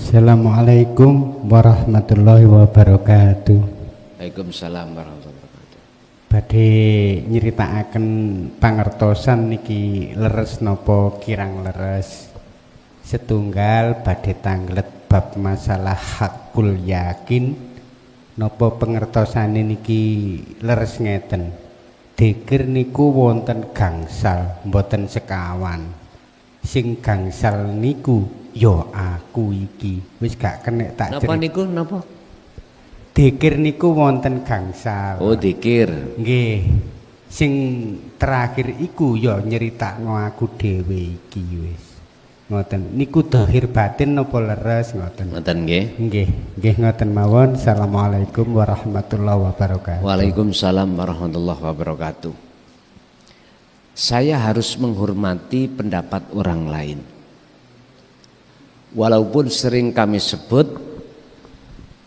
Assalamualaikum warahmatullahi wabarakatuh. Waalaikumsalam warahmatullahi wabarakatuh. Badhe nyeritakaken pangertosan niki leres napa kirang leres. Setunggal badhe tanglet bab masalah hakul yakin. Napa pengertosane niki leres ngeten. Dzikir niku wonten gangsal, mboten sekawan. Sing gangsal niku yo aku iki wis gak kenek tak Napa niku napa? Dzikir niku wonten gangsal. Oh, dzikir. Nggih. Sing terakhir iku yo nyeritakno aku dhewe iki wis. Ngoten. Niku dhahir batin napa leres ngoten? Ngoten nggih. Nggih ngoten mawon. Assalamualaikum warahmatullahi wabarakatuh. Waalaikumsalam warahmatullahi wabarakatuh. Saya harus menghormati pendapat orang lain. Walaupun sering kami sebut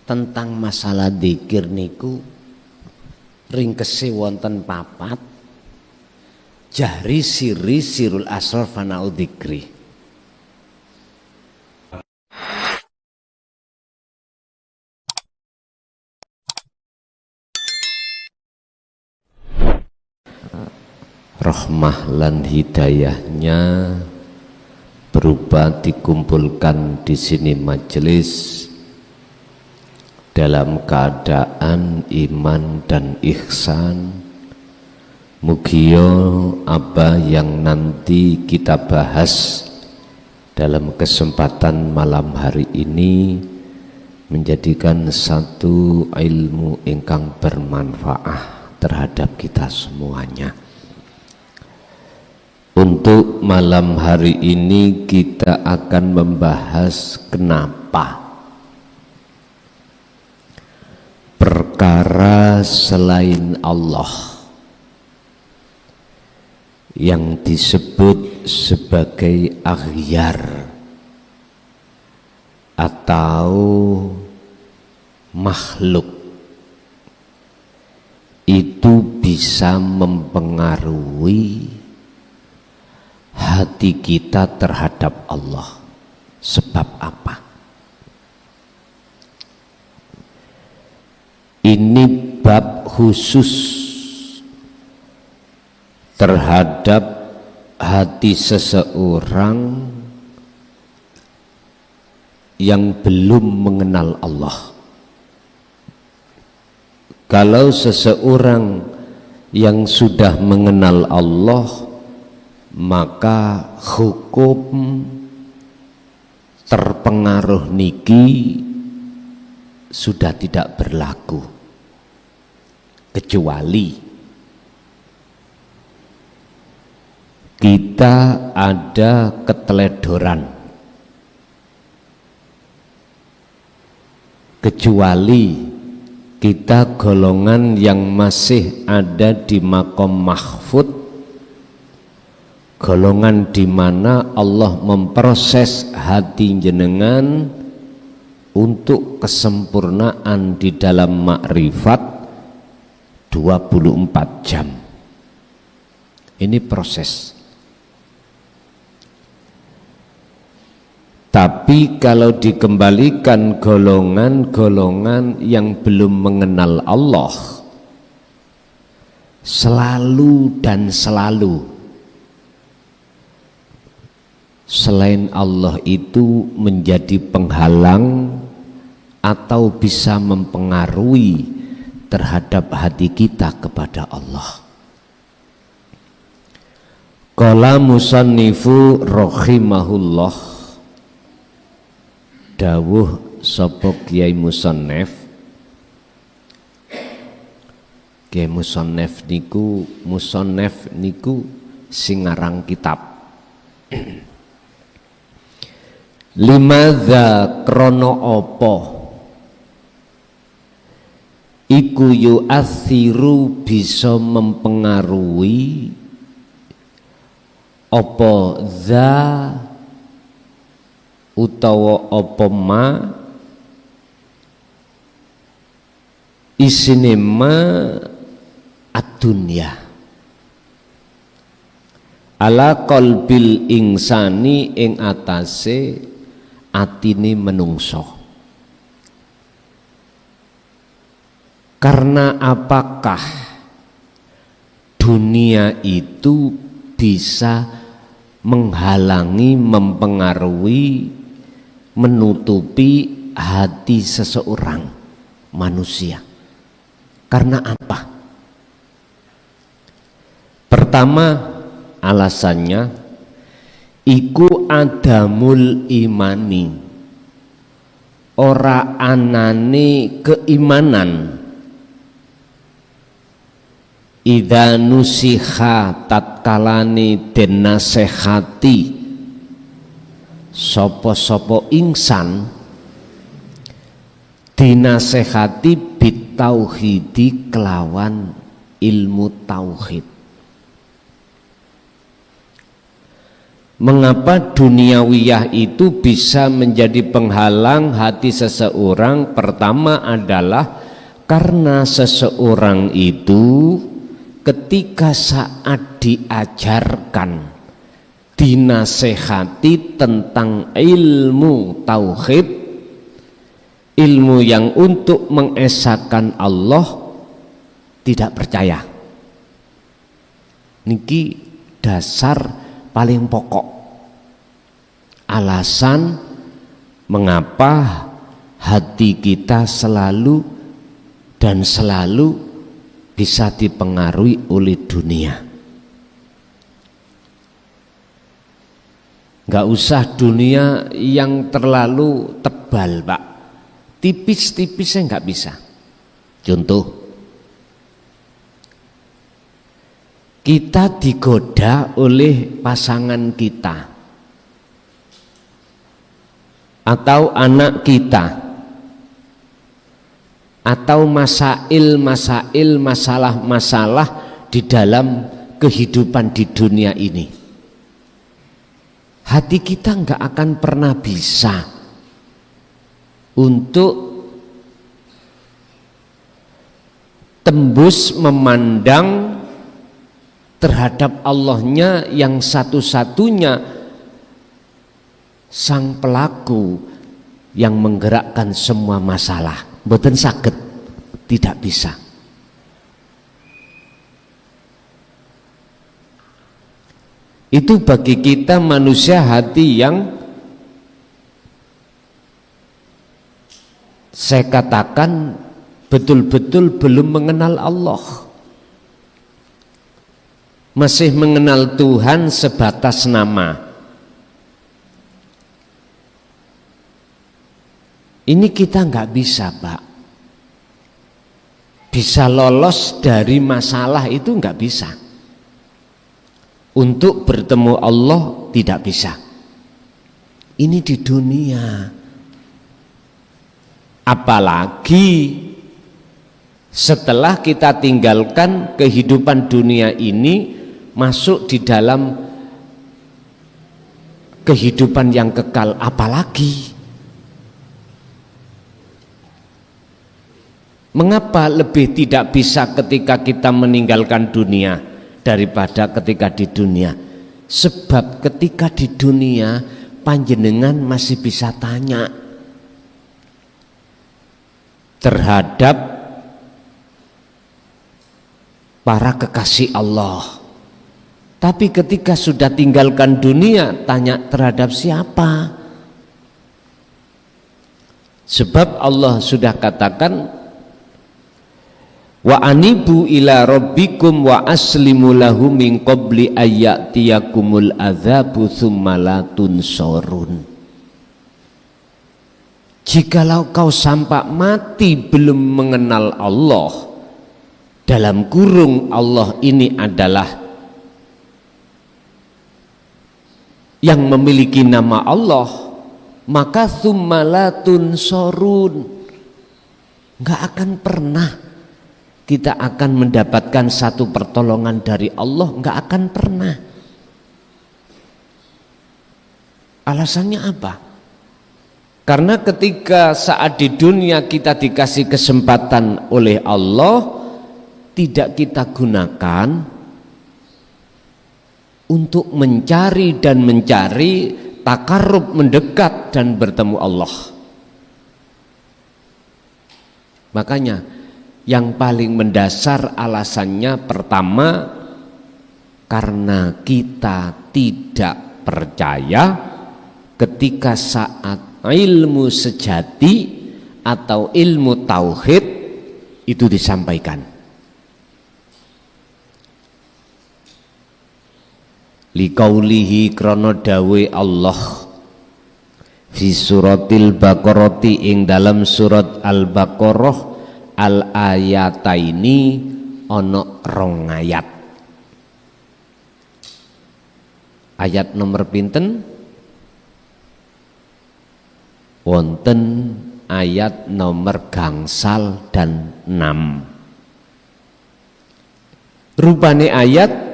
tentang masalah dzikir niku ringkese wonten papat, jahri sirri sirul asrar fana'u dzikri. Rahmah lan hidayahnya berupa dikumpulkan di sini majelis dalam keadaan iman dan ihsan. Mugia apa yang nanti kita bahas dalam kesempatan malam hari ini menjadikan satu ilmu ingkang bermanfaat terhadap kita semuanya. Untuk malam hari ini kita akan membahas kenapa perkara selain Allah yang disebut sebagai aghyar atau makhluk itu bisa mempengaruhi hati kita terhadap Allah. Sebab apa? Ini bab khusus terhadap hati seseorang yang belum mengenal Allah. Kalau seseorang yang sudah mengenal Allah, maka hukum terpengaruh niki sudah tidak berlaku, kecuali kita ada keteledoran, kecuali kita golongan yang masih ada di maqam mahfud, golongan di mana Allah memproses hati jenengan untuk kesempurnaan di dalam makrifat 24 jam. Ini proses. Tapi kalau dikembalikan golongan-golongan yang belum mengenal Allah, selalu dan selalu selain Allah itu menjadi penghalang atau bisa mempengaruhi terhadap hati kita kepada Allah. Qala musannifu rahimahullah, dawuh sapa Kiai Musannef. Kiai Musannef niku sing ngarang kitab. Limadza krono apa iku yu'athiru bisa mempengaruhi apa za utawa apa ma isine ma ad-dunya ala qalbil insani ing atase atine menungso. Karena apakah dunia itu bisa menghalangi, mempengaruhi, menutupi hati seseorang manusia? Karena apa? Pertama, alasannya iku adamul imani, ora anane keimanan. Idza nusiha tatkalane den nasehati sapa-sapa ingsan, dinasehati bitauhidi kelawan ilmu tauhid. Mengapa duniawiyah itu bisa menjadi penghalang hati seseorang? Pertama adalah karena seseorang itu ketika saat diajarkan, dinasehati tentang ilmu tauhid, ilmu yang untuk mengesahkan Allah, tidak percaya. Niki dasar paling pokok alasan mengapa hati kita selalu dan selalu bisa dipengaruhi oleh dunia. Nggak usah dunia yang terlalu tebal, Pak. Tipis-tipisnya nggak bisa. Contoh, kita digoda oleh pasangan kita atau anak kita, atau masalah-masalah di dalam kehidupan di dunia ini. Hati kita nggak akan pernah bisa untuk tembus memandang terhadap Allahnya yang satu-satunya sang pelaku yang menggerakkan semua masalah. Mboten saged, tidak bisa. Itu bagi kita manusia hati yang saya katakan betul-betul belum mengenal Allah, masih mengenal Tuhan sebatas nama. Ini kita nggak bisa, Pak. Bisa lolos dari masalah itu nggak bisa. Untuk bertemu Allah tidak bisa. Ini di dunia. Apalagi setelah kita tinggalkan kehidupan dunia ini, masuk di dalam kehidupan yang kekal, apalagi. Mengapa lebih tidak bisa ketika kita meninggalkan dunia daripada ketika di dunia? Sebab ketika di dunia panjenengan masih bisa tanya terhadap para kekasih Allah. Tapi ketika sudah tinggalkan dunia, tanya terhadap siapa? Sebab Allah sudah katakan, wa anibu ila rabbikum wa aslimu lahu min qabli ayyatiyakumul adzabu tsumma la tunsorun. Jikalau kau sampai mati belum mengenal Allah, dalam kurung Allah ini adalah yang memiliki nama Allah, maka tsumma la tunsorun, nggak akan pernah kita akan mendapatkan satu pertolongan dari Allah, nggak akan pernah. Alasannya apa? Karena ketika saat di dunia kita dikasih kesempatan oleh Allah, tidak kita gunakan untuk mencari dan mencari takarrub, mendekat dan bertemu Allah. Makanya yang paling mendasar alasannya pertama, karena kita tidak percaya ketika saat ilmu sejati atau ilmu tauhid itu disampaikan. Liqaulihi krana dawe Allah fi suratil Baqarati ing dalam surat Al-Baqarah al ayataini ana 2 ayat. Ayat nomor pinten? Wonten ayat nomor gangsal dan 6. Rupane ayat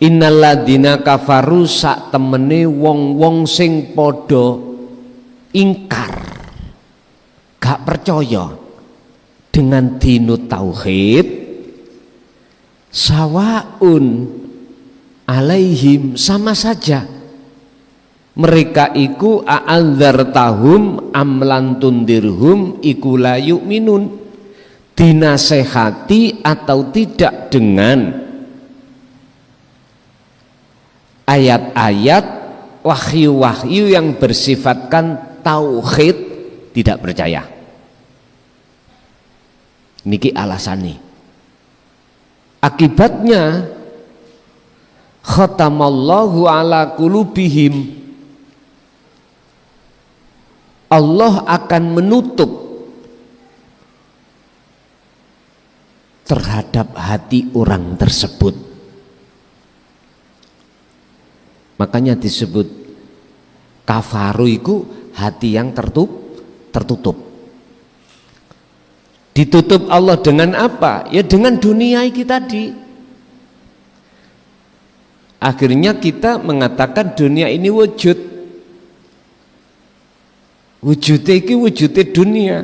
innalladzina kafaru sak temene wong-wong sing padha ingkar, gak percaya dengan dinu tauhid, sawaun alaihim, sama saja mereka iku a'andzartahum amlan tundirhum iku la yu'minun, dinasehati atau tidak dengan ayat-ayat wahyu-wahyu yang bersifatkan tauhid, tidak percaya. Niki alasannya. Akibatnya khatamallahu ala qulubihim, Allah akan menutup terhadap hati orang tersebut. Makanya disebut kafaru itu hati yang tertutup. Ditutup Allah dengan apa? Ya dengan dunia ini tadi. Akhirnya kita mengatakan dunia ini wujud. Wujudnya ini wujudnya dunia.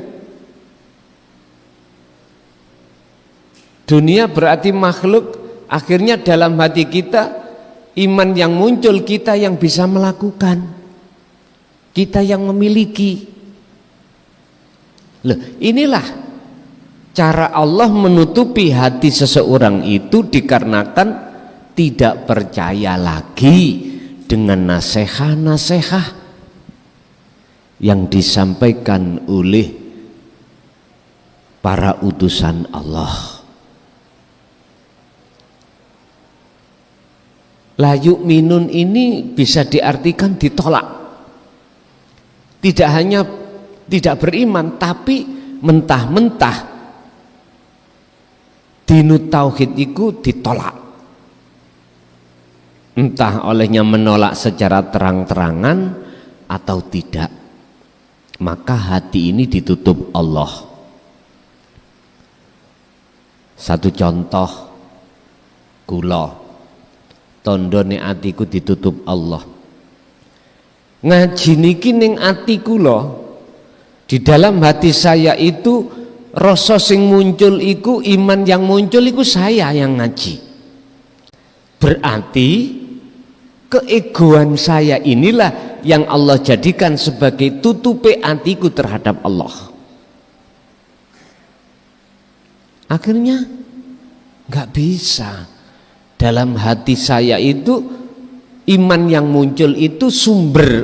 Dunia berarti makhluk. Akhirnya dalam hati kita, iman yang muncul, kita yang bisa melakukan, kita yang memiliki. Loh, inilah cara Allah menutupi hati seseorang itu dikarenakan tidak percaya lagi dengan nasihat-nasihat yang disampaikan oleh para utusan Allah. La yu'minun ini bisa diartikan ditolak. Tidak hanya tidak beriman, tapi mentah-mentah dinu tauhid itu ditolak. Entah olehnya menolak secara terang-terangan atau tidak, maka hati ini ditutup Allah. Satu contoh, kula tondone atiku ditutup Allah. Ngaji niki ning ati kula, di dalam hati saya itu rasa sing muncul iku, iman yang muncul iku saya yang ngaji. Berarti keegoan saya inilah yang Allah jadikan sebagai tutupe atiku terhadap Allah. Akhirnya nggak bisa. Dalam hati saya itu iman yang muncul itu sumber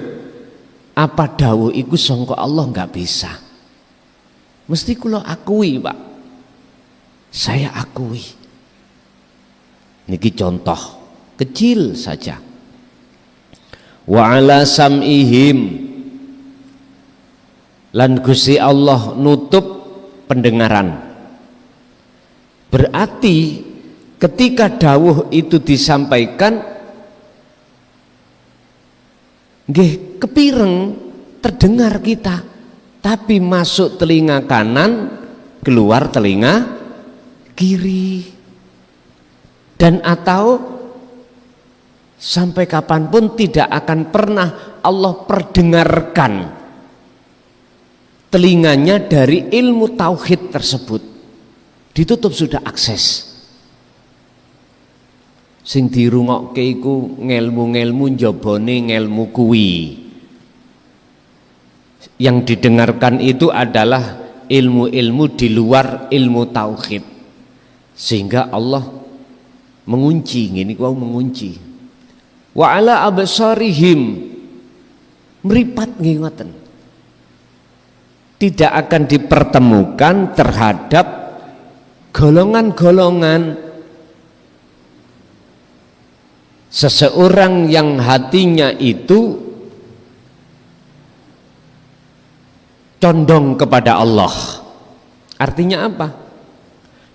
apa dawuh iku sangka Allah, nggak bisa. Mesti kula akui, Pak. Saya akui. Niki contoh kecil saja. Wa ala sam'ihim, lan Gusti Allah nutup pendengaran. Berarti ketika dawuh itu disampaikan, nggih kepireng terdengar kita, tapi masuk telinga kanan, keluar telinga kiri. Dan atau sampai kapanpun tidak akan pernah Allah perdengarkan telinganya dari ilmu tauhid tersebut. Ditutup sudah akses. Sing dirungokke iku ngelmu-ngelmu njabane ngelmu kuwi. Yang didengarkan itu adalah ilmu-ilmu di luar ilmu tauhid. Sehingga Allah mengunci, ngene ku mengunci. Wa ala absarihim, mripat nggih ngoten. Tidak akan dipertemukan terhadap golongan-golongan seseorang yang hatinya itu condong kepada Allah. Artinya apa?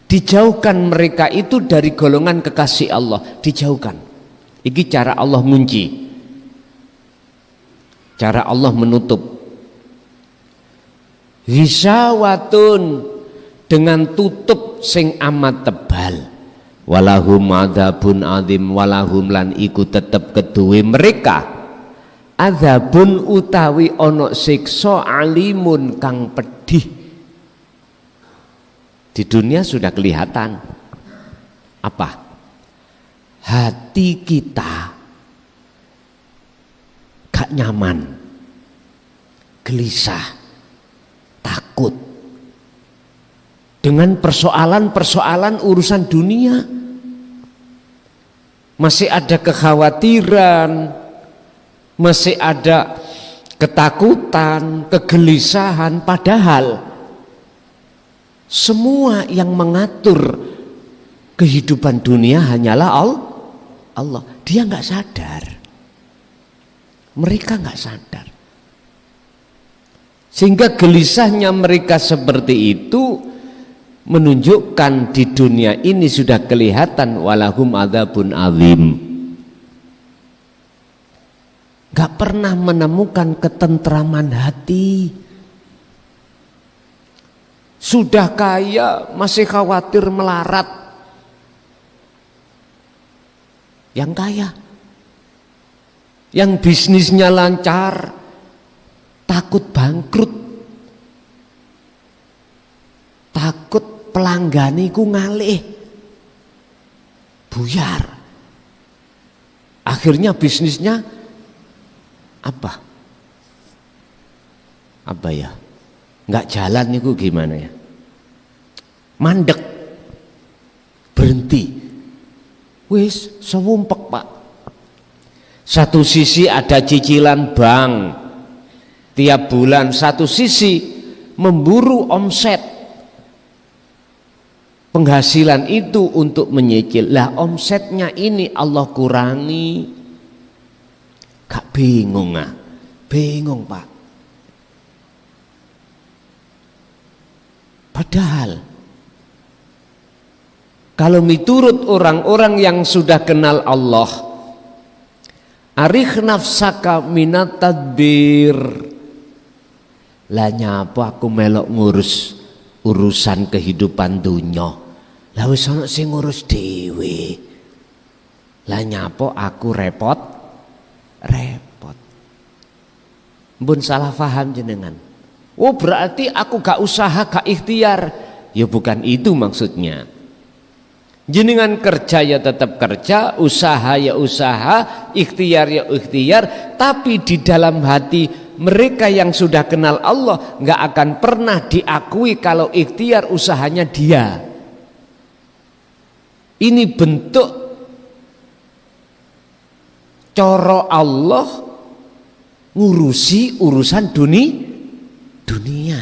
Dijauhkan mereka itu dari golongan kekasih Allah, dijauhkan. Ini cara Allah ngunci, cara Allah menutup. Hisawatun, dengan tutup sing amat tebal. Walahum adzabun adzim, walahum lan iku tetep keduwe mereka adzabun utawi ana siksa alimun kang pedih. Di dunia sudah kelihatan apa? Hati kita gak nyaman, gelisah, takut dengan persoalan-persoalan urusan dunia. Masih ada kekhawatiran, masih ada ketakutan, kegelisahan, padahal semua yang mengatur kehidupan dunia hanyalah Allah. Dia nggak sadar, mereka nggak sadar, sehingga gelisahnya mereka seperti itu menunjukkan di dunia ini sudah kelihatan walahum adzabun adzim. Gak pernah menemukan ketentraman hati. Sudah kaya masih khawatir melarat. Yang kaya, yang bisnisnya lancar, takut bangkrut, takut pelanggan iku ngalih, buyar. Akhirnya bisnisnya apa ya, nggak jalan niku gimana ya, mandek, berhenti, wis sewumpek Pak. Satu sisi ada cicilan bank tiap bulan, satu sisi memburu omset. Penghasilan itu untuk menyicil. Lah omsetnya ini Allah kurangi. Gak bingung ah? Bingung Pak. Padahal kalau miturut orang-orang yang sudah kenal Allah, arikh nafsaka minat tadbir. Lah nyapa aku melok ngurus urusan kehidupan dunya, lah wis ana sing ngurus dhewe. Lah nyapo aku repot. Mbun salah paham jenengan. Oh berarti aku gak usaha, gak ikhtiar. Ya bukan itu maksudnya. Jenengan kerja ya tetap kerja, usaha ya usaha, ikhtiar ya ikhtiar, tapi di dalam hati mereka yang sudah kenal Allah nggak akan pernah diakui kalau ikhtiar usahanya dia. Ini bentuk coro Allah ngurusi urusan dunia.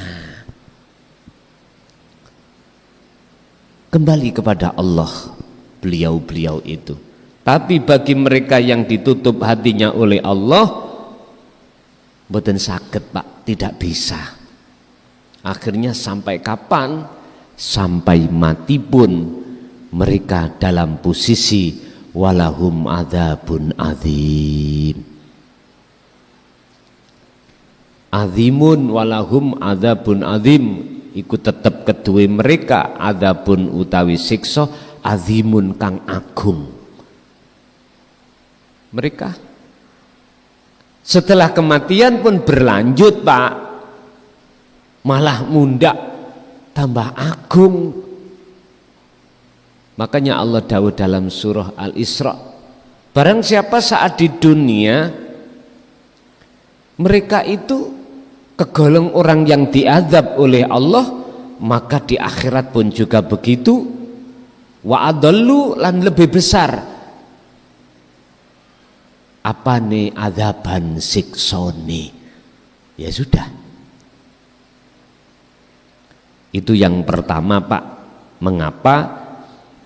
Kembali kepada Allah beliau-beliau itu. Tapi bagi mereka yang ditutup hatinya oleh Allah, mboten saged Pak, tidak bisa. Akhirnya sampai kapan? Sampai mati pun mereka dalam posisi walahum adzabun adzim. Azimun walahum adzabun adzim, iku tetep kedue mereka adzabun utawi siksa azimun kang agung. Mereka setelah kematian pun berlanjut Pak, malah mundak tambah agung. Makanya Allah dawuh dalam surah Al-Isra, barang siapa saat di dunia mereka itu kegolong orang yang diazab oleh Allah, maka di akhirat pun juga begitu. Wa adallu, lan lebih besar apa nih azaban siksoni. Ya sudah, itu yang pertama Pak, mengapa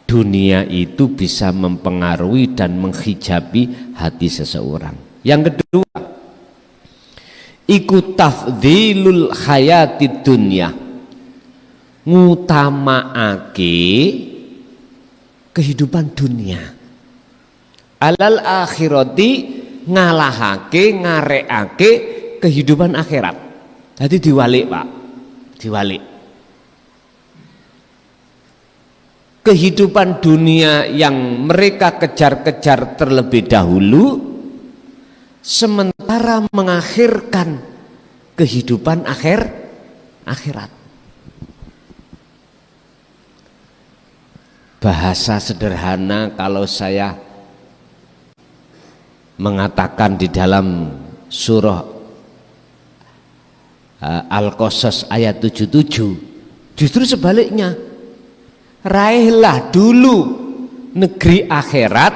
dunia itu bisa mempengaruhi dan menghijabi hati seseorang. Yang kedua, iku tafdhilul hayatid dunya, ngutamaake kehidupan dunia alal akhirati, ngalahake ngarekake kehidupan akhirat. Jadi diwalik Pak, diwalik. Kehidupan dunia yang mereka kejar-kejar terlebih dahulu, sementara mengakhirkan kehidupan akhirat. Bahasa sederhana kalau saya mengatakan di dalam surah Al-Qasas ayat 77, justru sebaliknya, raihlah dulu negeri akhirat,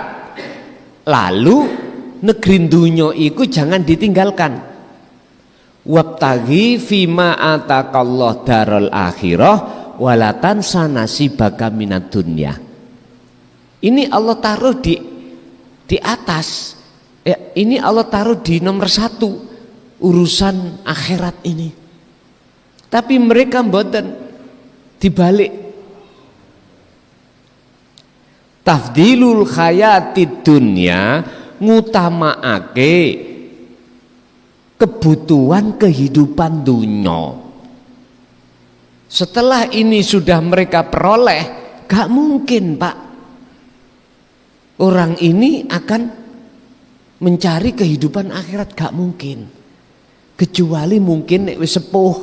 lalu negeri dunya iku jangan ditinggalkan. Wabtaghi fima atakallah darul akhirah walatan sanasibaka minad dunya. Ini Allah taruh di atas ya, ini Allah taruh di nomor 1 urusan akhirat ini. Tapi mereka mboten, dibalik. Tafdilul hayatid dunya, ngutamaake kebutuhan kehidupan dunya. Setelah ini sudah mereka peroleh, gak mungkin Pak orang ini akan mencari kehidupan akhirat, gak mungkin. Kecuali mungkin nek wis sepuh,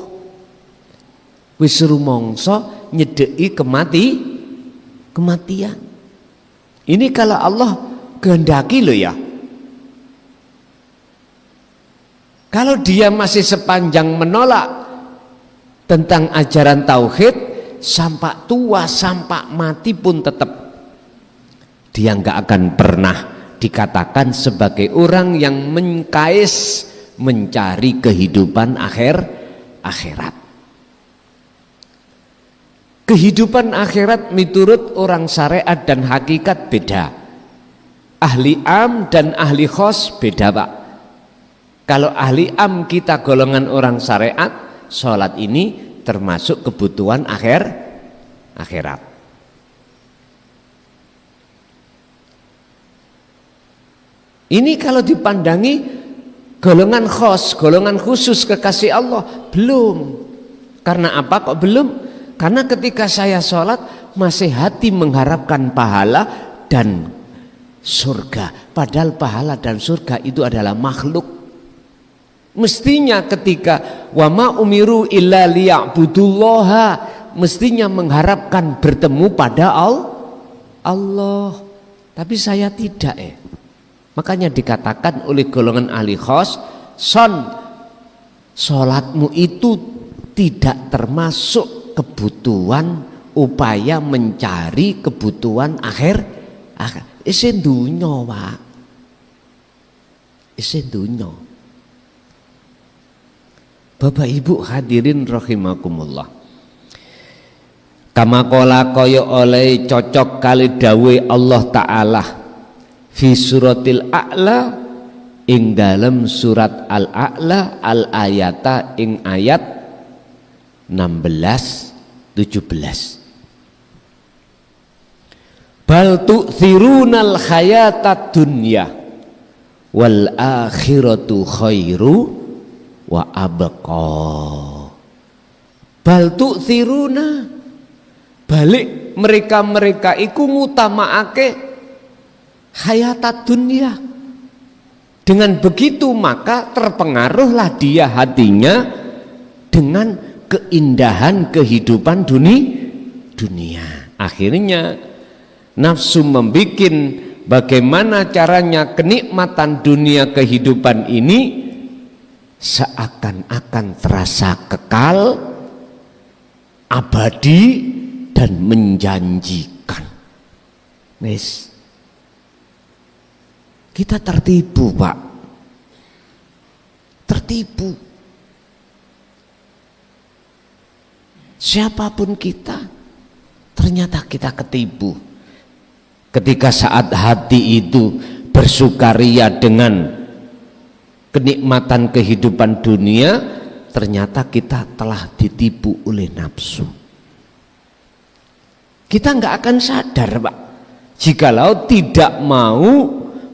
wis rumangsa nyedeki kematian. Ini kalau Allah kehendaki loh ya. Kalau dia masih sepanjang menolak tentang ajaran tauhid, sampai tua, sampai mati pun tetap dia nggak akan pernah dikatakan sebagai orang yang mengkais mencari kehidupan akhirat. Kehidupan akhirat miturut orang syariat dan hakikat beda. Ahli am dan ahli khos beda Pak. Kalau ahli am kita golongan orang syariat, sholat ini termasuk kebutuhan akhirat. Ini kalau dipandangi golongan khos, golongan khusus kekasih Allah, belum. Karena apa kok belum? Karena ketika saya sholat masih hati mengharapkan pahala dan surga. Padahal pahala dan surga itu adalah makhluk. Mestinya ketika wama umiru illa liya'budullaha, mestinya mengharapkan bertemu pada Allah. Tapi saya tidak Makanya dikatakan oleh golongan ahli khos, sholatmu itu tidak termasuk kebutuhan upaya mencari kebutuhan akhir. Isin dunya Pak, isin dunya. Bapak Ibu hadirin rahimakumullah, kama qala kaya oleh cocok kali dawe Allah Ta'ala fi suratil a'la, ing dalam surat al-a'la al-ayata ing ayat 16-17. Bal tu'thirunal hayatad dunya wal akhiratu khairu wa abqa. Bal tu'thiruna, balik mereka iku ngutamaake hayatad dunya. Dengan begitu maka terpengaruhlah dia hatinya dengan keindahan kehidupan dunia. Akhirnya Nafsu membikin bagaimana caranya kenikmatan dunia kehidupan ini seakan-akan terasa kekal, abadi, dan menjanjikan. Wes, kita tertipu, Pak. Tertipu. Siapapun kita, ternyata kita ketipu. Ketika saat hati itu bersukaria dengan kenikmatan kehidupan dunia, ternyata kita telah ditipu oleh nafsu. Kita nggak akan sadar, Pak, jikalau tidak mau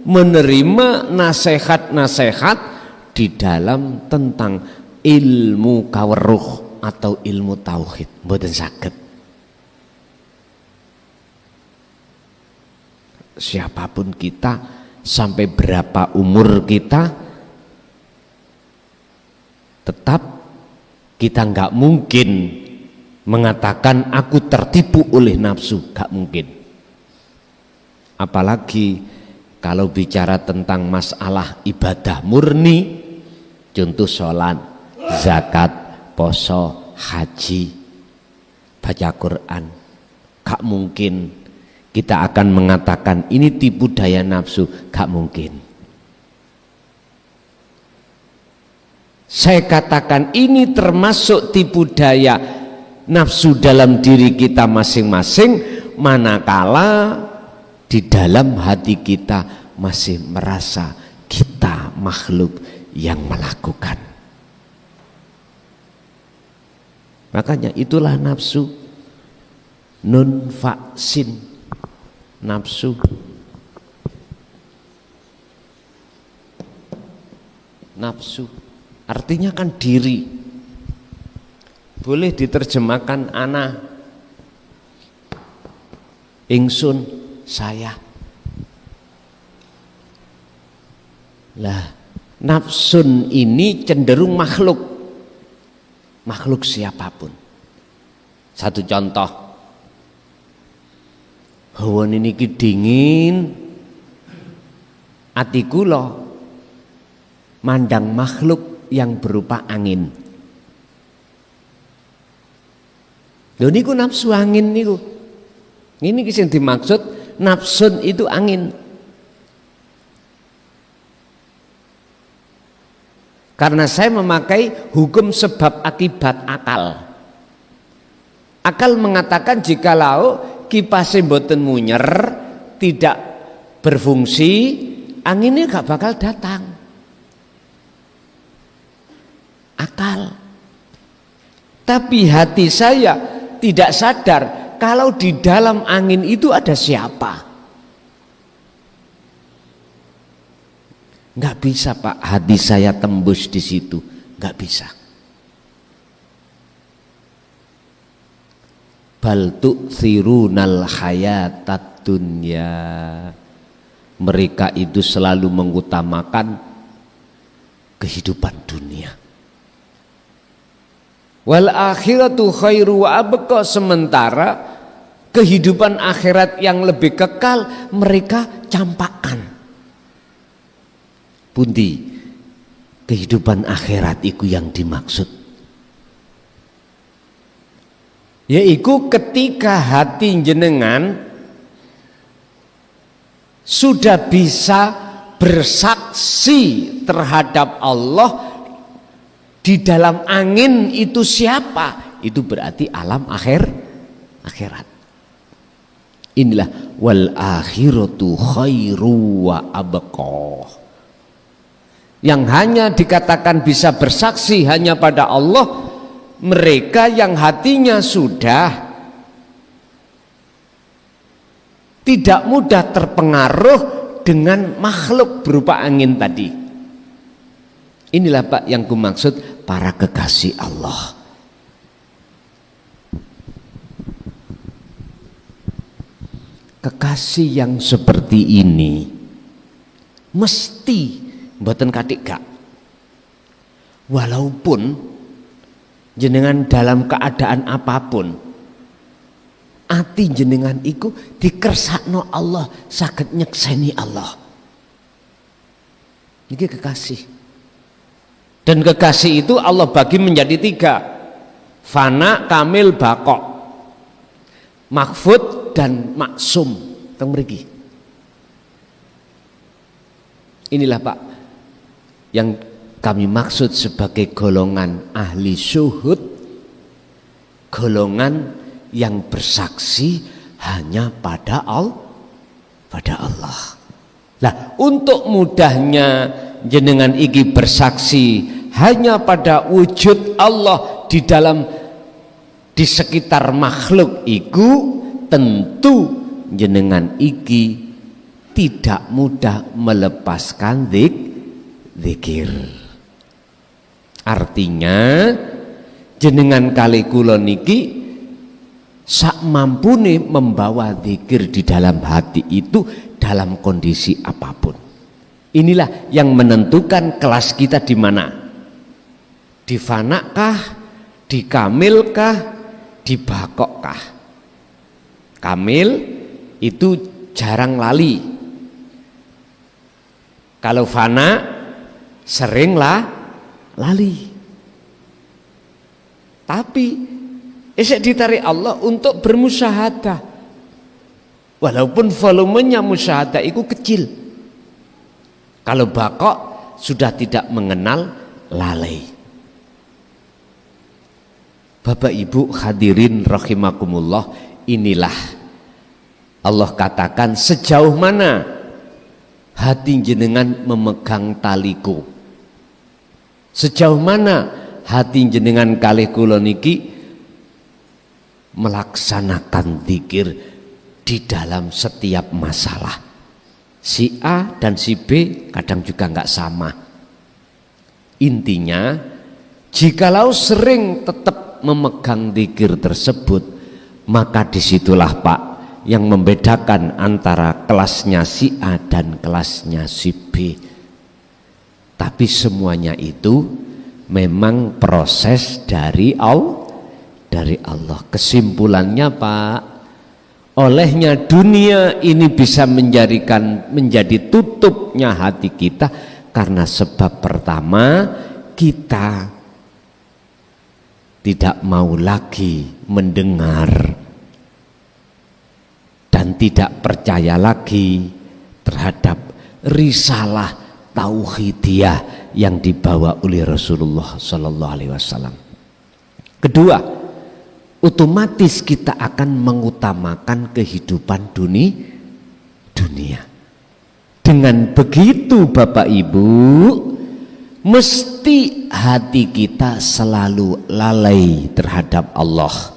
menerima nasihat-nasihat di dalam tentang ilmu kaweruh atau ilmu tauhid. Mboten saged. Siapapun kita, sampai berapa umur kita, tetap kita nggak mungkin mengatakan aku tertipu oleh nafsu, nggak mungkin. Apalagi kalau bicara tentang masalah ibadah murni, contoh sholat, zakat, poso, haji, baca Quran, gak mungkin kita akan mengatakan ini tipu daya nafsu, gak mungkin. Saya katakan ini termasuk tipu daya nafsu dalam diri kita masing-masing, manakala di dalam hati kita masih merasa kita makhluk yang melakukan. Makanya itulah nafsu nun vaksin. Nafsu artinya kan diri. Boleh diterjemahkan ana, ingsun, saya. Lah, nafsun ini cenderung makhluk siapapun. Satu contoh, hawa niki dingin, ati kula mandang makhluk yang berupa angin. Lho niku nafsu angin niku. Ini sing dimaksud nafsun itu angin. Karena saya memakai hukum sebab akibat akal. Akal mengatakan jikalau kipasnya mboten munyer, tidak berfungsi, anginnya gak bakal datang. Akal. Tapi hati saya tidak sadar kalau di dalam angin itu ada siapa. Nggak bisa, Pak, hati saya tembus di situ, nggak bisa. Bal tu'thirunal hayatad dunya. Mereka itu selalu mengutamakan kehidupan dunia. Wal akhiratu khairu wa abqa, sementara kehidupan akhirat yang lebih kekal mereka campakkan. Pundi kehidupan akhirat itu yang dimaksud, yaitu ketika hati jenengan sudah bisa bersaksi terhadap Allah di dalam angin itu siapa, itu berarti alam akhirat. Inilah wal akhiratu khairu wa abqa. Yang hanya dikatakan bisa bersaksi hanya pada Allah, mereka yang hatinya sudah tidak mudah terpengaruh dengan makhluk berupa angin tadi. Inilah, Pak, yang kumaksud para kekasih Allah. Kekasih yang seperti ini mesti mboten kathik gak, walaupun jenengan dalam keadaan apapun ati jenengan iku dikersakno Allah saged nyekseni Allah. Niki kekasih. Dan kekasih itu Allah bagi menjadi 3. Fana, kamil, baqo. Mahfud dan maksum. Teng mriki. Inilah Pak yang kami maksud sebagai golongan ahli syuhud, golongan yang bersaksi hanya pada Allah. Nah, untuk mudahnya jenengan iki bersaksi hanya pada wujud Allah di sekitar makhluk iku, tentu jenengan iki tidak mudah melepaskan zikir. Artinya jenengan kali kula niki sak mampune membawa zikir di dalam hati itu dalam kondisi apapun. Inilah yang menentukan kelas kita di mana. Di fanakah, di kamilkah, di bakokkah. Kamil itu jarang lali. Kalau fana seringlah lali. Tapi esek ditarik Allah untuk bermusyahadah. Walaupun volumenya musyahadah itu kecil. Kalau bakok sudah tidak mengenal lalai. Bapak Ibu hadirin rahimakumullah, inilah Allah katakan sejauh mana hati jenengan memegang taliku. Sejauh mana hati jenengan kalih kula niki melaksanakan zikir di dalam setiap masalah. Si A dan si B kadang juga nggak sama. Intinya, jikalau sering tetap memegang zikir tersebut, maka disitulah Pak yang membedakan antara kelasnya si A dan kelasnya si B. Tapi semuanya itu memang proses dari Allah. Kesimpulannya Pak, olehnya dunia ini bisa menjadi tutupnya hati kita karena sebab pertama, kita tidak mau lagi mendengar dan tidak percaya lagi terhadap risalah tauhidiyah yang dibawa oleh Rasulullah Sallallahu Alaihi Wasallam. Kedua, otomatis kita akan mengutamakan kehidupan dunia. Dengan begitu Bapak Ibu, mesti hati kita selalu lalai terhadap Allah.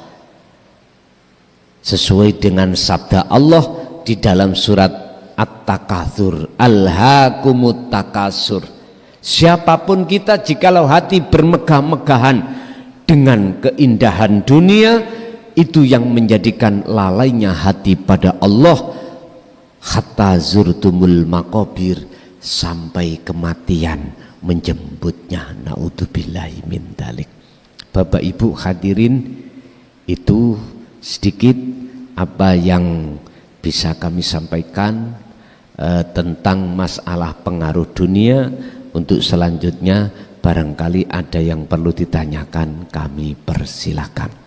Sesuai dengan sabda Allah di dalam surat At-Takatsur, Alhaakumut Takatsur. Siapapun kita, jikalau hati bermegah-megahan dengan keindahan dunia, itu yang menjadikan lalainya hati pada Allah, hatta zurtumul maqabir, sampai kematian menjemputnya. Naudzubillahi min dzalik. Bapak Ibu hadirin, itu sedikit apa yang bisa kami sampaikan tentang masalah pengaruh dunia. Untuk selanjutnya barangkali ada yang perlu ditanyakan, kami persilakan.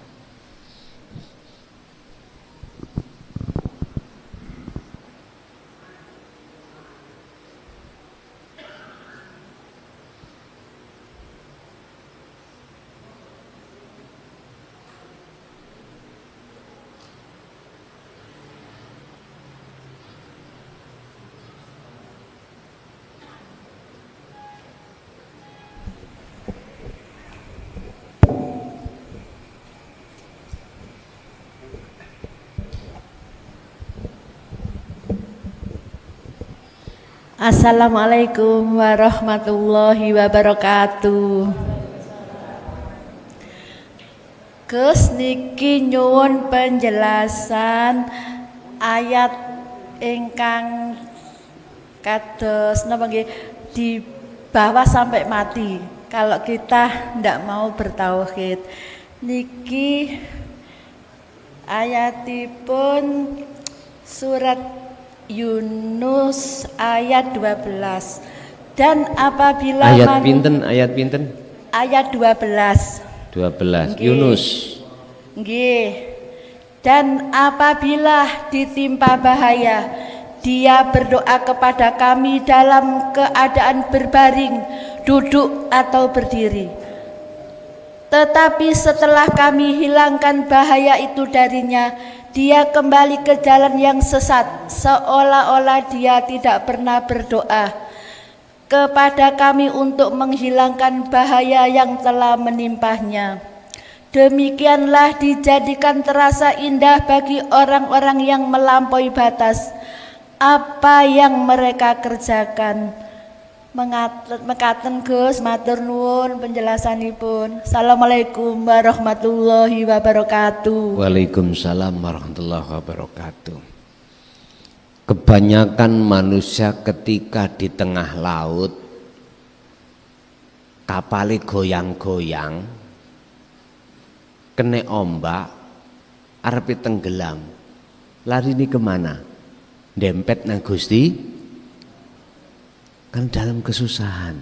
Assalamualaikum warahmatullahi wabarakatuh. Gus niki nyuwun penjelasan ayat ingkang kados napa nggih di bawah sampai mati. Kalau kita ndak mau bertauhid niki Ayatipun surat Yunus ayat 12. Dan apabila Ayat pinten? Ayat pinten? Ayat 12. 12. Nggih. Yunus. Nggih. Dan apabila ditimpa bahaya, dia berdoa kepada kami dalam keadaan berbaring, duduk atau berdiri. Tetapi setelah kami hilangkan bahaya itu darinya, dia kembali ke jalan yang sesat, seolah-olah dia tidak pernah berdoa kepada kami untuk menghilangkan bahaya yang telah menimpahnya. Demikianlah dijadikan terasa indah bagi orang-orang yang melampaui batas apa yang mereka kerjakan. Mekaten Gus, matur nuwun penjelasanipun. Assalamualaikum warahmatullahi wabarakatuh. Waalaikumsalam warahmatullahi wabarakatuh. Kebanyakan manusia ketika di tengah laut kapalnya goyang-goyang, kena ombak, arepe tenggelam, lari ini kemana? Dempet nang Gusti, kan dalam kesusahan.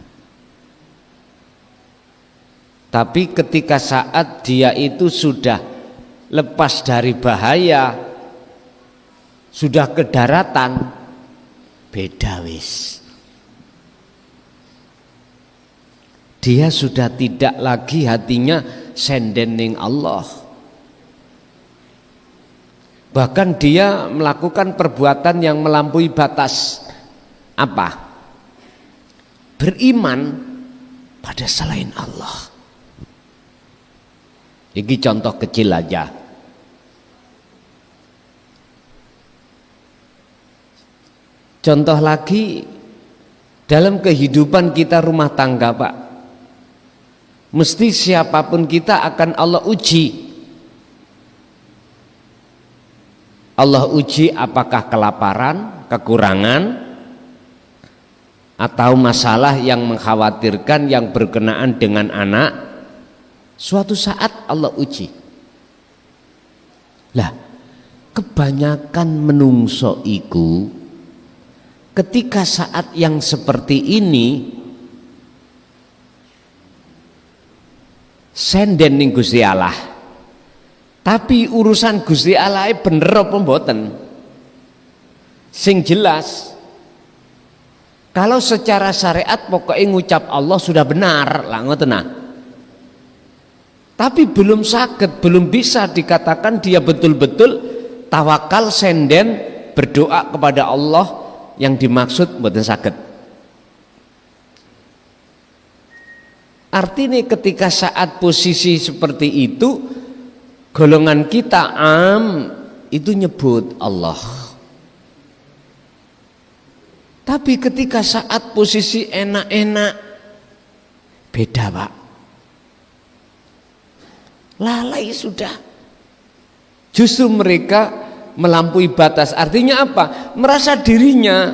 Tapi ketika saat dia itu sudah lepas dari bahaya, sudah ke daratan, beda wis. Dia sudah tidak lagi hatinya senden ning Allah. Bahkan dia melakukan perbuatan yang melampaui batas. Apa? Beriman pada selain Allah. Ini contoh kecil aja. Contoh lagi dalam kehidupan kita rumah tangga, Pak. Mesti siapapun kita akan Allah uji. Allah uji apakah kelaparan, kekurangan, atau masalah yang mengkhawatirkan yang berkenaan dengan anak. Suatu saat Allah uji. Lah, kebanyakan menungso iku ketika saat yang seperti ini senden ning Gusti Allah. Tapi urusan Gusti Allah bener apa mboten? Sing jelas, kalau secara syariat pokoknya ngucap Allah sudah benar lah, ngoten nah. Tapi belum saged, belum bisa dikatakan dia betul-betul tawakal senden berdoa kepada Allah yang dimaksud mboten saged. Artinya ketika saat posisi seperti itu, golongan kita itu nyebut Allah. Tapi ketika saat posisi enak-enak, beda Pak. Lalai sudah. Justru mereka melampaui batas. Artinya apa? Merasa dirinya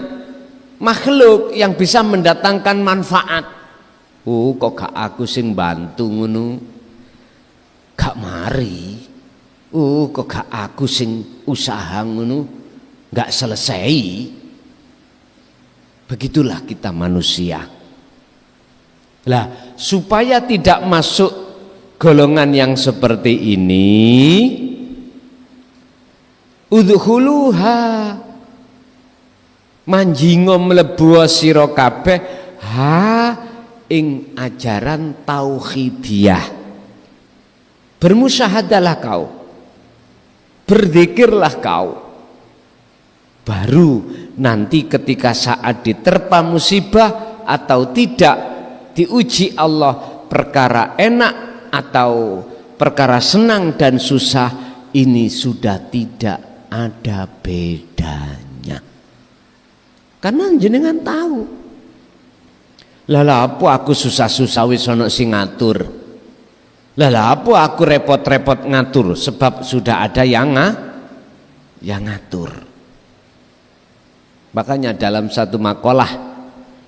makhluk yang bisa mendatangkan manfaat. Kok gak aku sing bantu ngono? Gak mari. Kok gak aku sing usaha ngono? Gak selesai. Begitulah kita manusia. Lah, supaya tidak masuk golongan yang seperti ini, udkhuluha, manjingo mlebu sira kabeh ing ajaran tauhidiyah. Bermusyahadalah kau, berzikirlah kau. Baru nanti ketika saat diterpa musibah atau tidak diuji Allah, perkara enak atau perkara senang dan susah, ini sudah tidak ada bedanya. Karena jenengan tahu, lha apa aku susah-susah wis ana sing ngatur. Lha apa aku repot-repot ngatur, sebab sudah ada yang ngatur. Makanya dalam satu makalah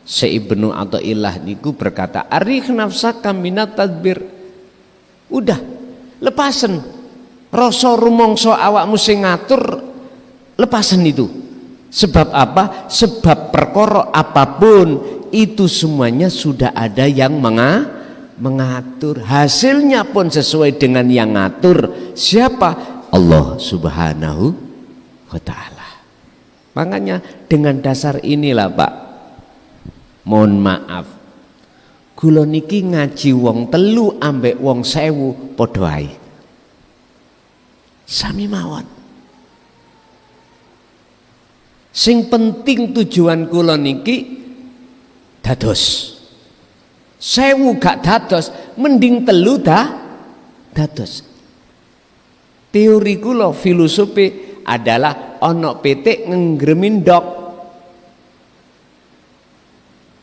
Syekh Ibnu Athaillah niku berkata, "Arikh nafsaka minat tadbir." Udah, lepasen Rasa rumangsa awakmu sing ngatur, lepasan itu. Sebab apa? Sebab perkara apapun itu semuanya sudah ada yang mengatur. Hasilnya pun sesuai dengan yang ngatur. Siapa? Allah Subhanahu wa ta'ala. Makanya dengan dasar inilah Pak, mohon maaf, kula niki ngaji wong telu ambek wong 1000 padha ae. Sami mawon. Sing penting tujuan kula niki dados. 1000 gak dados, mending telu dados. Teori kula, filosofi adalah ana pitik ngengremin ndok.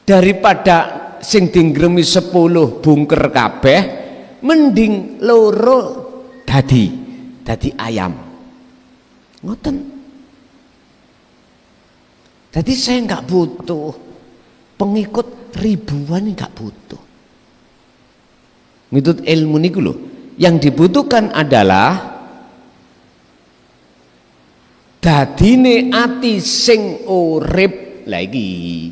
Daripada sing dinggremi 10 bungker kabeh, mending loro dadi ayam. Ngoten. Jadi saya nggak butuh pengikut ribuan, nggak butuh. Mitut ilmu niku lho. Yang dibutuhkan adalah dadine ati sing urip lagi.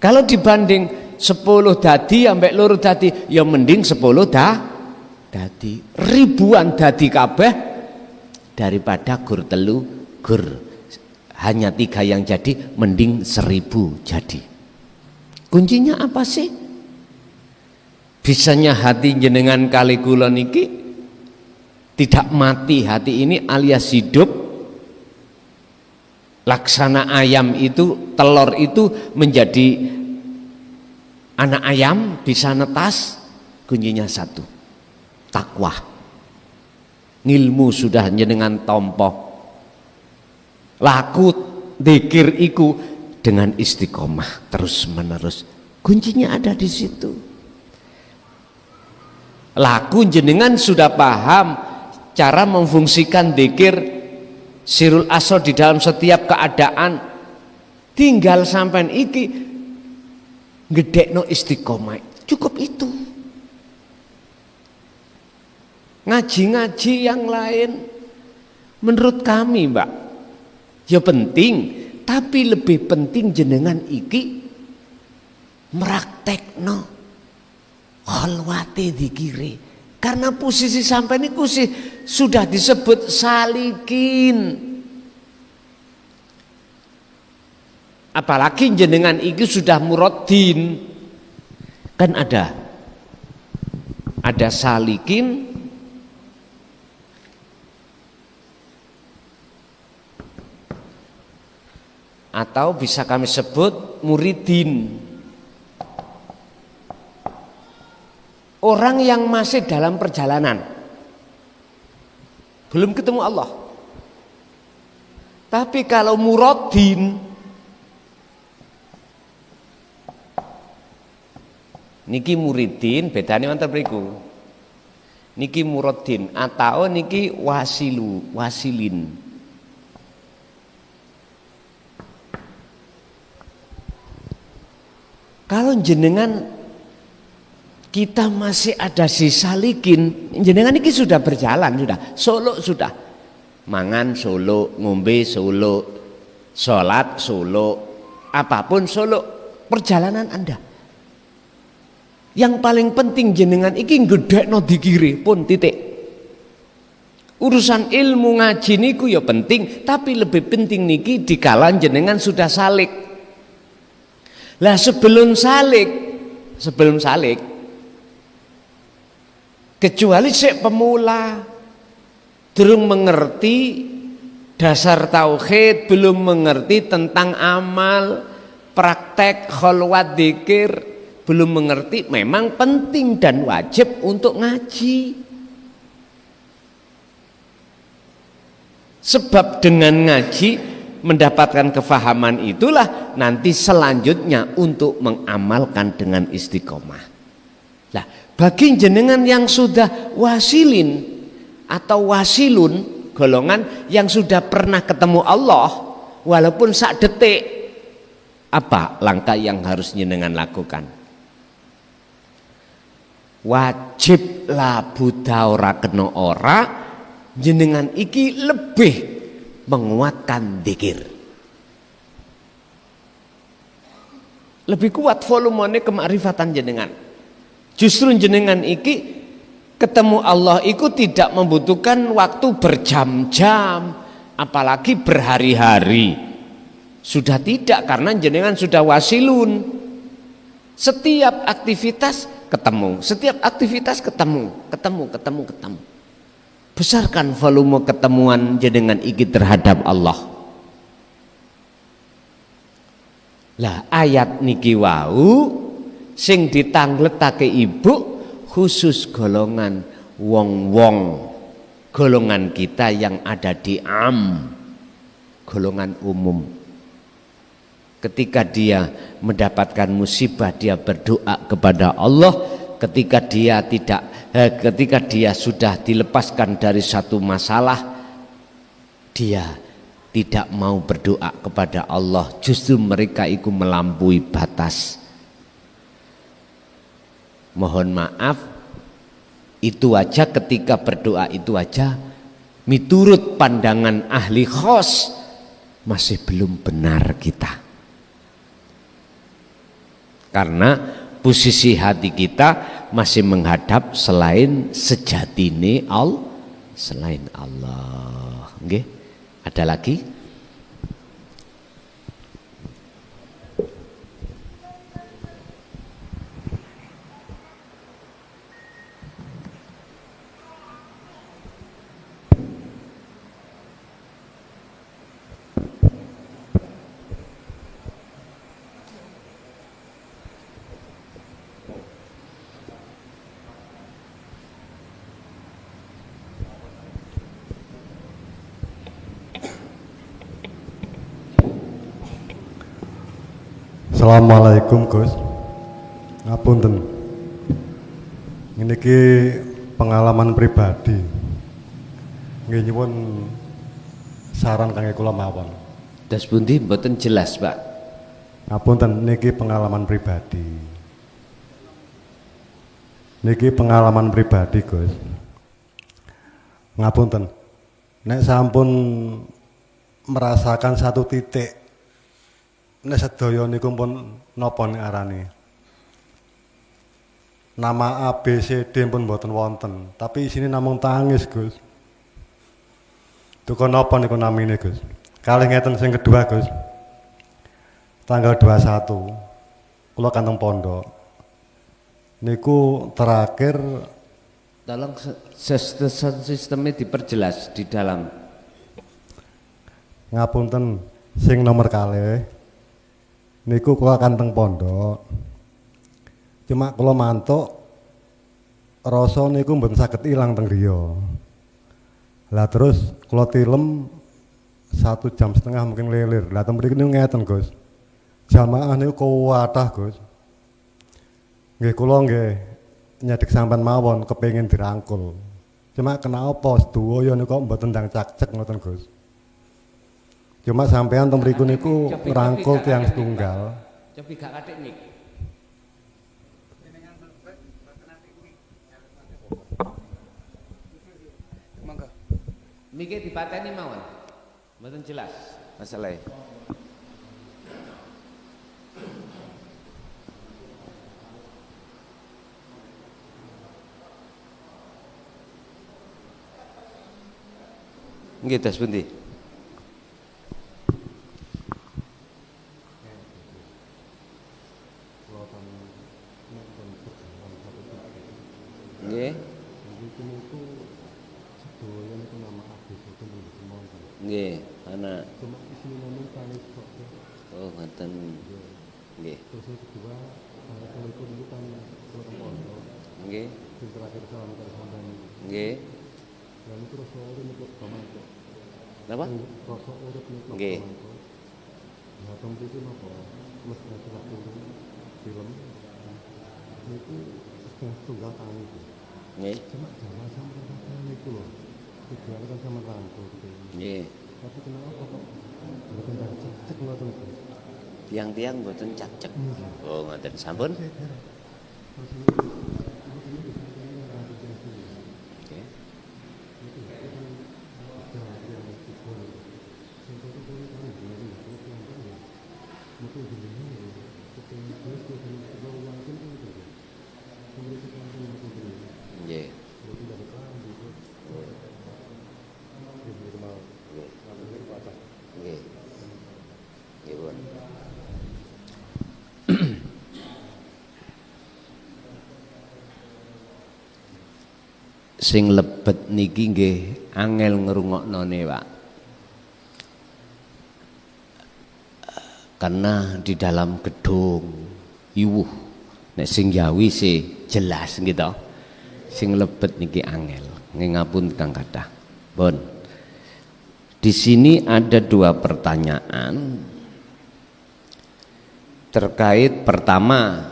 Kalau dibanding 10 dadi ambek loro dadi, ya mending 10 dadi. Ribuan dadi kabeh daripada gur telu gur hanya 3 yang jadi, mending 1000 jadi. Kuncinya apa sih? Bisanya hati jenengan kali kula niki tidak mati hati ini alias hidup. Laksana ayam itu, telur itu menjadi anak ayam bisa netas. Kuncinya satu, takwa. Ngilmu sudah jenengan tompo, laku dzikir iku dengan istiqomah terus menerus. Kuncinya ada di situ. Laku jenengan sudah paham cara memfungsikan dzikir sirul asor di dalam setiap keadaan. Tinggal sampean iki gedekno istiqomah, cukup itu. Ngaji-ngaji yang lain menurut kami Mbak ya penting, tapi lebih penting jenengan iki meraktekno khalwate dzikire. Karena posisi sampai niku sih sudah disebut salikin. Apalagi jenengan iki sudah muradin. Kan ada salikin, atau bisa kami sebut muridin. Orang yang masih dalam perjalanan, belum ketemu Allah. Tapi kalau muradin, niki muridin bedane wonten mriku. Niki muradin atau niki wasilin. Kalau jenengan kita masih ada si salikin, jenengan ini sudah berjalan, sudah mangan solo, ngombe solo, sholat solo, apapun solo, perjalanan Anda. Yang paling penting jenengan iki gedekno dzikire pun titik. Urusan ilmu ngaji niku ya penting, tapi lebih penting niki dikala jenengan sudah salik. Lah sebelum salik kecuali sik pemula, durung mengerti dasar tauhid, belum mengerti tentang amal, praktek khalwat dzikir, belum mengerti, memang penting dan wajib untuk ngaji. Sebab dengan ngaji mendapatkan kefahaman itulah nanti selanjutnya untuk mengamalkan dengan istiqomah. Nah, bagi jenengan yang sudah wasilin atau wasilun, golongan yang sudah pernah ketemu Allah walaupun sak detik, apa langkah yang harus jenengan lakukan? wajib la buddha ora kena ora, jenengan iki lebih menguatkan zikir. Lebih kuat volumenya kemakrifatan jenengan. Justru jenengan iki ketemu Allah iku tidak membutuhkan waktu berjam-jam, apalagi berhari-hari. Sudah tidak, karena jenengan sudah wasilun. Setiap aktivitas ketemu, setiap aktivitas ketemu. Besarkan volume ketemuan jenengan iki terhadap Allah. Lah ayat niki wau sing ditangletake ibu khusus golongan wong-wong, golongan kita yang ada di golongan umum. Ketika dia mendapatkan musibah, dia berdoa kepada Allah. Ketika dia sudah dilepaskan dari satu masalah, dia tidak mau berdoa kepada Allah. Justru mereka itu melampaui batas. Mohon maaf, itu aja ketika berdoa itu aja miturut pandangan ahli khos masih belum benar kita. Karena posisi hati kita masih menghadap selain sejatine Allah, selain Allah. Nggih. Ada lagi? Assalamualaikum Gus. Ngapunten. Ini ki pengalaman pribadi. Nggih nyuwun saran kangge kula mawon. Das pundi mboten jelas, Pak. Ngapunten niki pengalaman pribadi. Niki pengalaman pribadi, Gus. Ngapunten. Nek sampun merasakan satu titik nek sedaya niku pun napa ngarani. Nama A B C D pun mboten wonten, tapi isine namung tangis, Gus. Duka napa niku namine, Gus? Kalih ngeten sing kedua, Gus. Tanggal 21 kula kantong pondok. Niku terakhir Tolong sistemnya diperjelas di dalam. Ngapunten sing nomor kalih niku kula kanteng pondok. Cuma kula mantuk rasa niku mboten saged ilang teng griya. Lah terus kula tilem 1,5 jam mungkin lilir. Lah teng mriki niku ngeten, Gus. Jamaah niku kuwatah, Gus. Nggih kula nggih nyedhek sampean mawon kepengin dirangkul. Cuma kenapa sedaya niku kok mboten ndang cak-cek ngoten, Gus. Cuma sampean teng mriku niku ngrangkul tiyang setunggal. Cobi gak katik nik. Monggo. Niki dipateni mawon. Mboten jelas masalahnya. Nggih, das pundi? Nggih. Nggih, ana. Oh, ngoten. Nggih. Terus yang kedua, Assalamualaikum itu kan kula teng pondok. Nggih. Sing terakhir salam karo sampean. Nggih. Lan itu rasa urip niku pamangko. Napa? Rasa urip niku Nggih. pamangko. Lah teng mriki napa? Mesti salah film. Niku setengah tunggal tangi. Nggih. Cuma jalan sampean niku lho. Tujuan kan sama rangkul gitu. Nggih. Tapi kenapa kok mboten cek ngoten niku? Tiang-tiang mboten cak-cek. Oh, ngoten sampun. sing lebet niki nggih angel ngrungoknone, Pak. Karena di dalam gedung iwuh nek sing Jawi sih jelas gitu. Sing lebet niki angel. Ngapun Kang kathah. Bon. Di sini ada 2 pertanyaan terkait pertama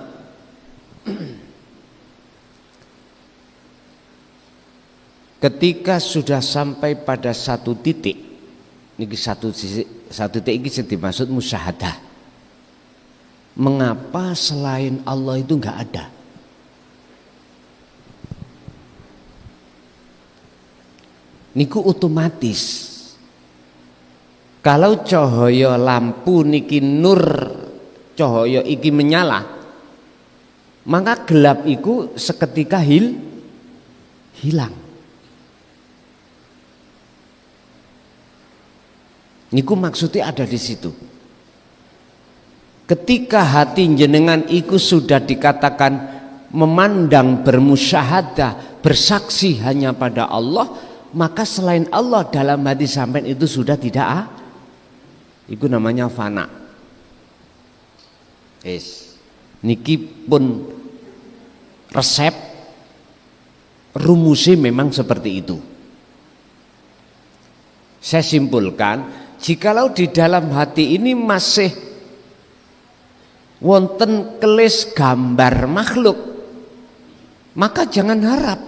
ketika sudah sampai pada satu titik, niki satu titik ini yang dimaksud musyahadah. Mengapa selain Allah itu enggak ada? Niku otomatis. Kalau cahaya lampu niki nur, cahaya iki menyala, maka gelap iku seketika hilang. Niku maksudnya ada di situ. Ketika hati jenengan iku sudah dikatakan memandang, bermusyahadah, bersaksi hanya pada Allah, maka selain Allah dalam hati sampean itu sudah tidak itu namanya fana. Niki pun resep rumusnya memang seperti itu. Saya simpulkan, jikalau di dalam hati ini masih wonten kelis gambar makhluk, maka jangan harap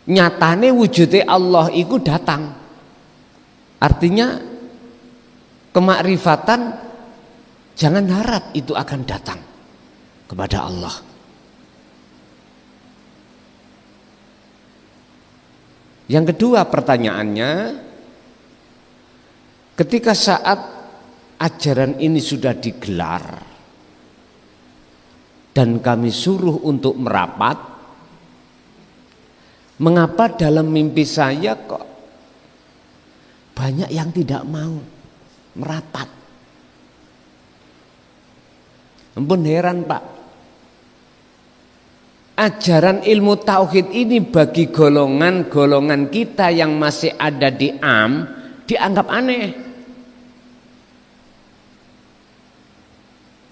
nyatane wujudnya Allah itu datang. Artinya kemakrifatan jangan harap itu akan datang kepada Allah. Yang kedua pertanyaannya, ketika saat ajaran ini sudah digelar dan kami suruh untuk merapat, mengapa dalam mimpi saya kok banyak yang tidak mau merapat? Ampun heran, Pak. Ajaran ilmu tauhid ini bagi golongan-golongan kita yang masih ada di dianggap aneh.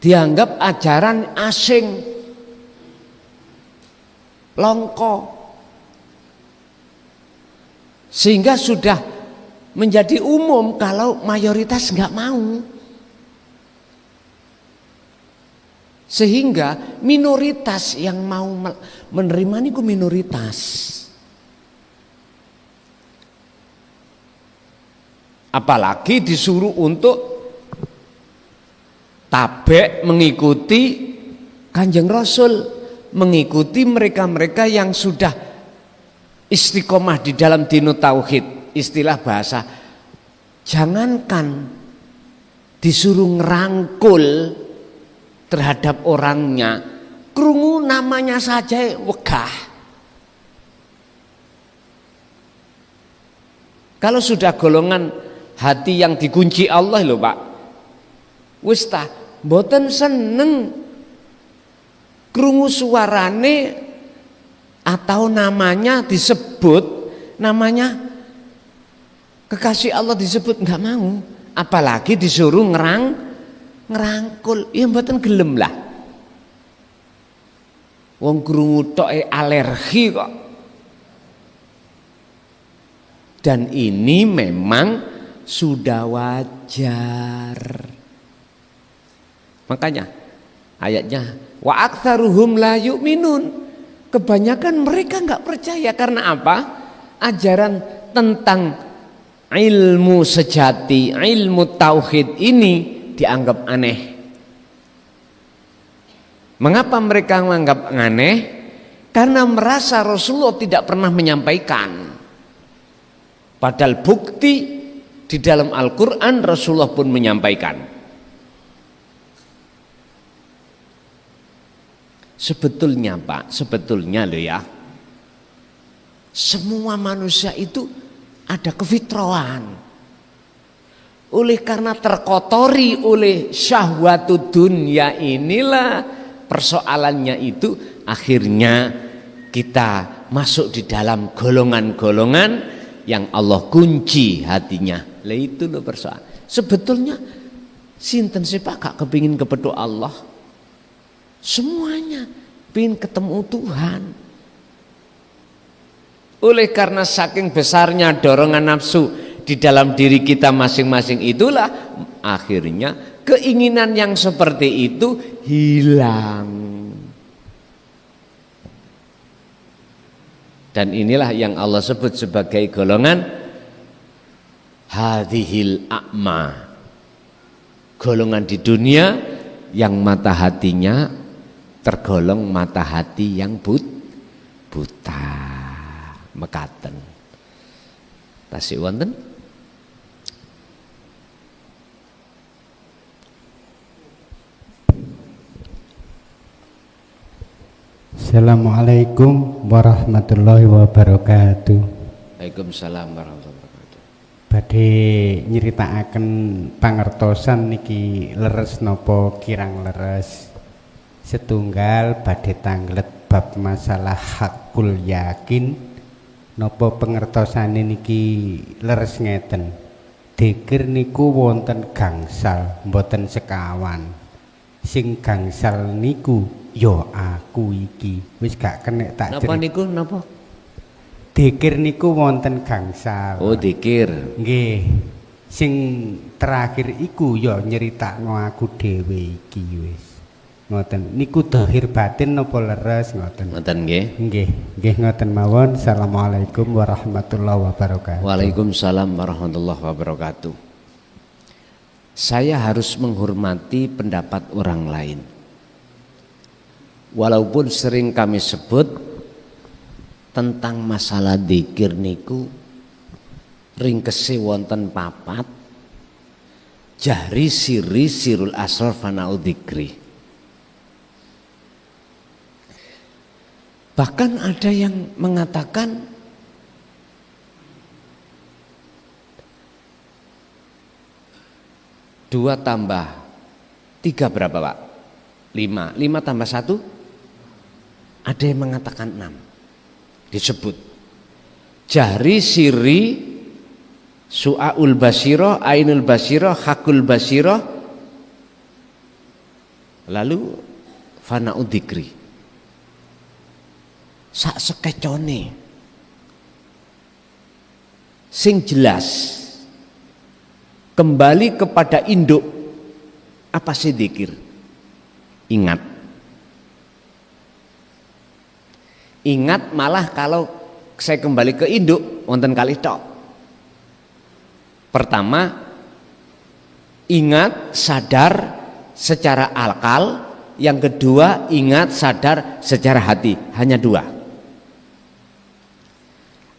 Dianggap ajaran asing, longko. Sehingga sudah menjadi umum kalau mayoritas nggak mau. Sehingga minoritas yang mau menerima niku minoritas. Apalagi disuruh untuk tabek mengikuti Kanjeng Rasul, mengikuti mereka-mereka yang sudah istiqomah di dalam dinu tauhid. Istilah bahasa, jangankan disuruh ngerangkul terhadap orangnya, krungu namanya saja wegah. Kalau sudah golongan hati yang dikunci Allah lho, Pak, wis ta mboten seneng krungu suarane atau namanya disebut, namanya kekasih Allah disebut, nggak mau. Apalagi disuruh ngerangkul, ya mboten gelem lah. Wong krungu tok alergi kok. Dan ini memang sudah wajar. Makanya ayatnya wa aktsaruhum la yu'minun. Kebanyakan mereka nggak percaya. Karena apa? Ajaran tentang ilmu sejati, ilmu tauhid ini dianggap aneh. Mengapa mereka menganggap aneh? Karena merasa Rasulullah tidak pernah menyampaikan. Padahal bukti di dalam Al-Quran Rasulullah pun menyampaikan. Sebetulnya Pak, sebetulnya loh ya, semua manusia itu ada kefitrahan. Oleh karena terkotori oleh syahwatud dunya inilah persoalannya itu akhirnya kita masuk di dalam golongan-golongan yang Allah kunci hatinya. Lah itu loh persoalan. Sebetulnya sinten sih Pak gak kepingin kepethuk Allah? Semuanya pingin ketemu Tuhan. Oleh karena saking besarnya dorongan nafsu di dalam diri kita masing-masing, itulah akhirnya keinginan yang seperti itu hilang. Dan inilah yang Allah sebut sebagai golongan hadhil a'ma, golongan di dunia yang mata hatinya tergolong mata hati yang buta. Mekaten tasih wonten. Assalamualaikum warahmatullahi wabarakatuh. Waalaikumsalam warahmatullahi wabarakatuh. Badhe nyeritakaken pangertosan niki leres napa kirang leres. Setunggal badhe tanglet bab masalah hakul yakin. Napa pengertosane niki leres ngeten. Dzikir niku wonten gangsal, mboten sekawan. Sing gangsal niku ya aku iki. Wis gak kenek tak Napa niku napa? Dzikir niku wonten gangsal. Oh, dzikir. Nggih. Sing terakhir iku ya nyeritakno aku dhewe iki wis. Ngoten. Niku dhahir batin napa leres ngoten? Ngoten nggih. Nggih ngoten mawon. Assalamualaikum warahmatullahi wabarakatuh. Waalaikumsalam warahmatullahi wabarakatuh. Saya harus menghormati pendapat orang lain. Walaupun sering kami sebut tentang masalah dzikir niku ringkese wonten papat, jahri sirri sirul asrar fana'u dzikri. Bahkan ada yang mengatakan 2 tambah 3 berapa Pak? 5. 5 tambah 1? Ada yang mengatakan 6. Disebut jahri sirri su'aul basiro, ainul basiro, hakul basiro, lalu fana'u dzikri. Sak sekecone sing jelas kembali kepada induk. Apa sih dzikir? Ingat. Ingat malah kalau saya kembali ke induk wonten kalih tok. Pertama, ingat sadar secara akal. Yang kedua, ingat sadar secara hati. Hanya 2.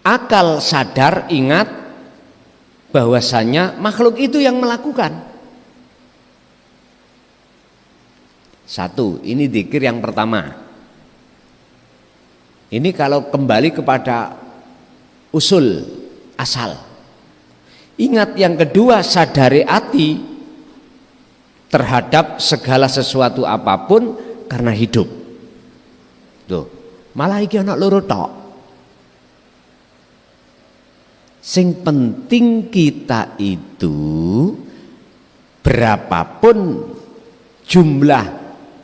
Akal sadar ingat bahwasanya makhluk itu yang melakukan. 1, ini dzikir yang pertama. Ini kalau kembali kepada usul asal. Ingat yang kedua, sadari hati terhadap segala sesuatu apapun karena hidup. Tuh, malah iki ana loro tok. Sing penting kita itu berapapun jumlah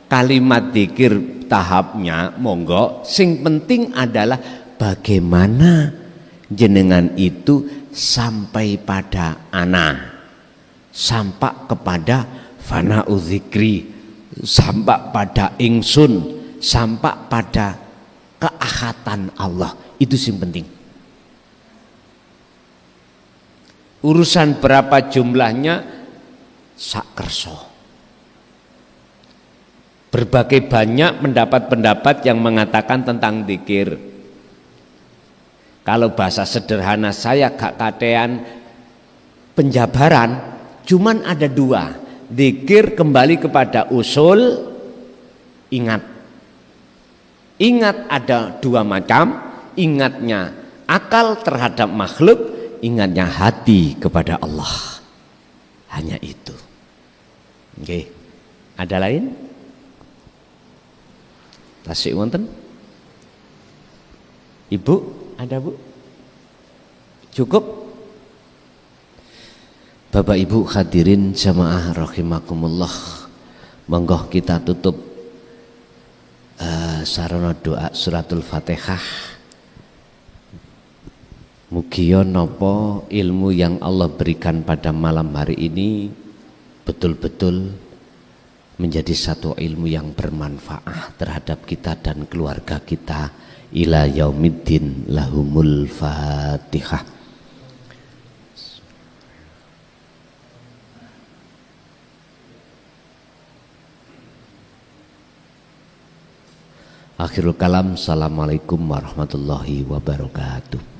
kalimat dzikir tahapnya, monggo. Sing penting adalah bagaimana jenengan itu sampai pada ana, sampai kepada fana'u dzikri, sampai pada ingsun, sampai pada keahatan Allah. Itu sing penting. Urusan berapa jumlahnya sak kerso. Berbagai banyak pendapat-pendapat yang mengatakan tentang dzikir. Kalau bahasa sederhana saya gak katean penjabaran, cuman ada 2. Dzikir kembali kepada usul, ingat. Ingat ada 2 macam, ingatnya akal terhadap makhluk, ingatnya hati kepada Allah. Hanya itu. Oke. Ada lain? Tasik wonten? Ibu, ada Bu? Cukup? Bapak Ibu hadirin jamaah rahimakumullah. Monggo kita tutup sarana doa suratul Fatihah. Mugia napa ilmu yang Allah berikan pada malam hari ini betul-betul menjadi satu ilmu yang bermanfaat terhadap kita dan keluarga kita ila yaumiddin. Lahumul Fatihah. Akhirul kalam, assalamualaikum warahmatullahi wabarakatuh.